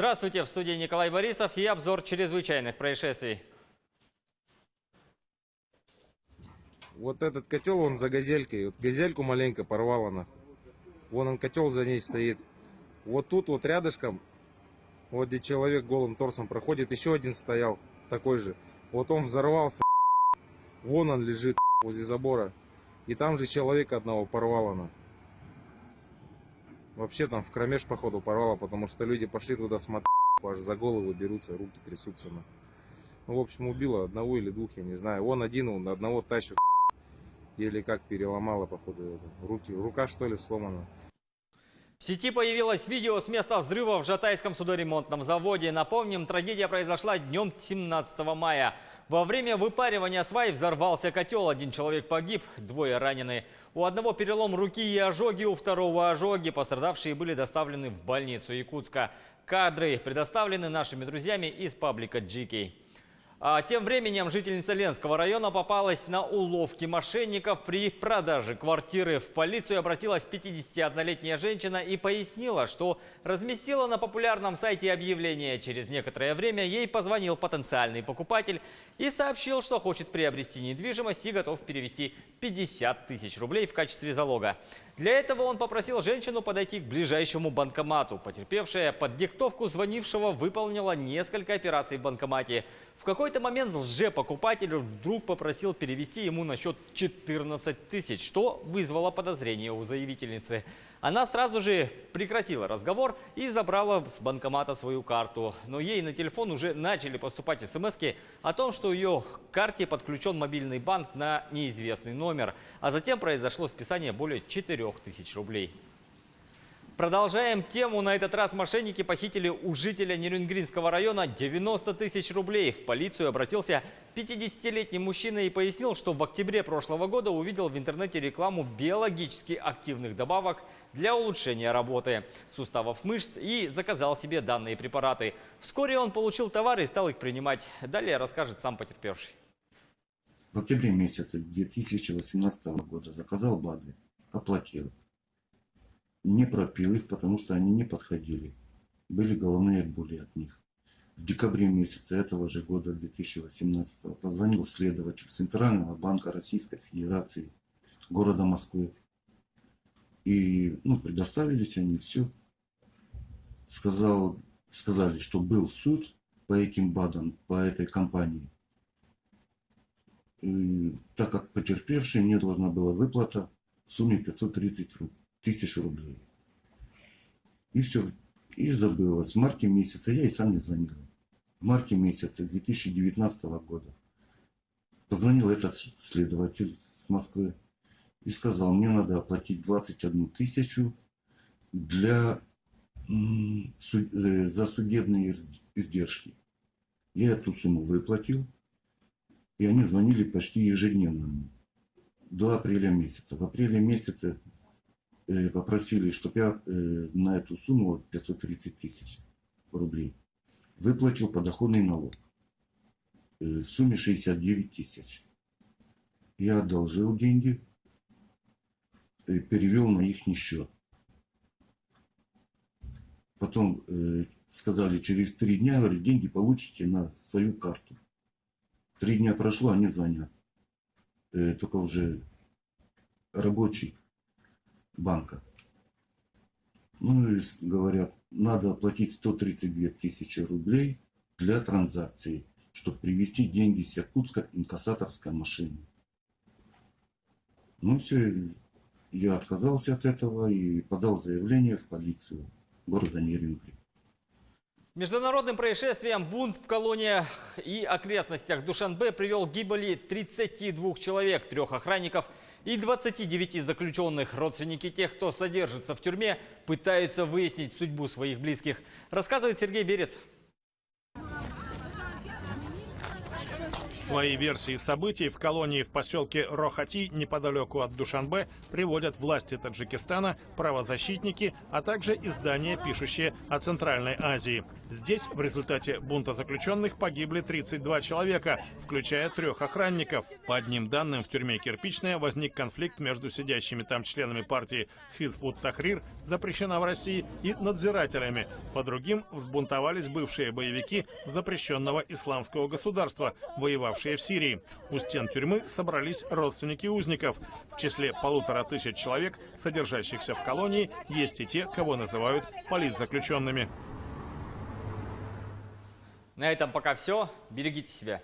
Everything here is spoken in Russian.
Здравствуйте, в студии Николай Борисов и обзор чрезвычайных происшествий. Вот этот котел, он за газелькой. Вот газельку маленько порвало на. Вон он, котел за ней стоит. Вот тут вот рядышком, вот где человек голым торсом проходит, еще один стоял такой же. Вот он взорвался. Вон он лежит возле забора. И там же человека одного порвало на. Вообще там в кромеж походу порвало, потому что люди пошли туда смотреть, аж за голову берутся, руки трясутся на. Ну, в общем, убило одного или двух, я не знаю. Вон один, он одного тащит. Или как переломало, походу, руки. Рука, что ли, сломана. В сети появилось видео с места взрыва в Жатайском судоремонтном заводе. Напомним, трагедия произошла днем 17 мая. Во время выпаривания свай взорвался котел. Один человек погиб, двое ранены. У одного перелом руки и ожоги, у второго ожоги. Пострадавшие были доставлены в больницу Якутска. Кадры предоставлены нашими друзьями из паблика Джикей. А тем временем жительница Ленского района попалась на уловки мошенников при продаже квартиры. В полицию обратилась 51-летняя женщина и пояснила, что разместила на популярном сайте объявление. Через некоторое время ей позвонил потенциальный покупатель и сообщил, что хочет приобрести недвижимость и готов перевести 50 тысяч рублей в качестве залога. Для этого он попросил женщину подойти к ближайшему банкомату. Потерпевшая под диктовку звонившего выполнила несколько операций в банкомате. В какой-то момент лжепокупатель вдруг попросил перевести ему на счет 14 тысяч, что вызвало подозрение у заявительницы. Она сразу же прекратила разговор и забрала с банкомата свою карту. Но ей на телефон уже начали поступать смски о том, что ее к карте подключен мобильный банк на неизвестный номер. А затем произошло списание более 4 тысяч рублей. Продолжаем тему. На этот раз мошенники похитили у жителя Нерюнгринского района 90 тысяч рублей. В полицию обратился 50-летний мужчина и пояснил, что в октябре прошлого года увидел в интернете рекламу биологически активных добавок для улучшения работы суставов мышц и заказал себе данные препараты. Вскоре он получил товар и стал их принимать. Далее расскажет сам потерпевший. В октябре месяце 2018 года заказал БАДы, оплатил. Не пропил их, потому что они не подходили. Были головные боли от них. В декабре месяце этого же года, 2018, позвонил следователь Центрального банка Российской Федерации города Москвы. И предоставились они все. Сказали, что был суд по этим БАДам, по этой компании. И, так как потерпевший, мне должна была выплата в сумме 530 тысяч рублей. И все. И забылось. В марте месяце, я и сам не звонил. В марте месяце 2019 года позвонил этот следователь с Москвы и сказал, мне надо оплатить 21 тысячу за судебные издержки. Я эту сумму выплатил, и они звонили почти ежедневно мне. До апреля месяца. В апреле месяце попросили, чтобы я на эту сумму 530 тысяч рублей выплатил подоходный налог в сумме 69 тысяч. Я одолжил деньги, перевел на их счет. Потом сказали, через 3 дня, говорят, деньги получите на свою карту. 3 дня прошло, они звонят. Только уже рабочий банка. И говорят, надо оплатить 132 тысячи рублей для транзакции, чтобы привезти деньги с Якутска инкассаторской машины. Все, я отказался от этого и подал заявление в полицию города Нерюнгри. Международным происшествием бунт в колониях и окрестностях Душанбе привел к гибели 32 человек, 3 охранников и 29 заключенных. Родственники тех, кто содержится в тюрьме, пытаются выяснить судьбу своих близких. Рассказывает Сергей Берец. Свои версии событий в колонии в поселке Рохати, неподалеку от Душанбе, приводят власти Таджикистана, правозащитники, а также издания, пишущие о Центральной Азии. Здесь в результате бунта заключенных погибли 32 человека, включая 3 охранников. По одним данным, в тюрьме Кирпичная возник конфликт между сидящими там членами партии Хизб ут-Тахрир, запрещена в России, и надзирателями. По другим, взбунтовались бывшие боевики запрещенного исламского государства, воевавшие в Сирии. У стен тюрьмы собрались родственники узников. В числе 1500 человек, содержащихся в колонии, есть и те, кого называют политзаключенными. На этом пока все. Берегите себя.